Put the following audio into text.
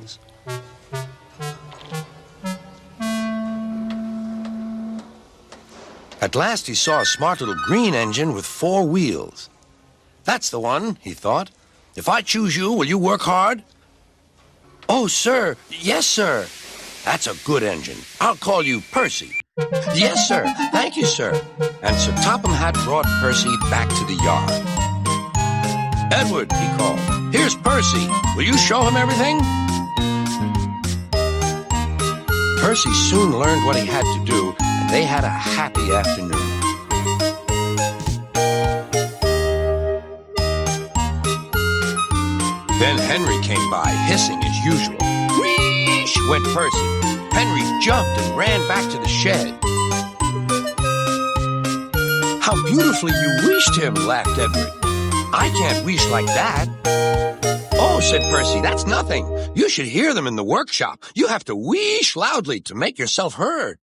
wings. At last he saw a smart little green engine with 4 wheels. That's the one, he thought. If I choose you, will you work hard? Oh, sir. Yes, sir. That's a good engine. I'll call you Percy. Yes, sir. Thank you, sir. And Sir Topham Hatt brought Percy back to the yard. Edward, he called. Here's Percy. Will you show him everything? Percy soon learned what he had to do, and they had a happy afternoon. Then Henry came by, hissing as usual. Wheesh went Percy. Henry jumped and ran back to the shed. How beautifully you wheeshed him, laughed Edward. I can't wheesh like that. Oh, said Percy, that's nothing. You should hear them in the workshop. You have to wheesh loudly to make yourself heard.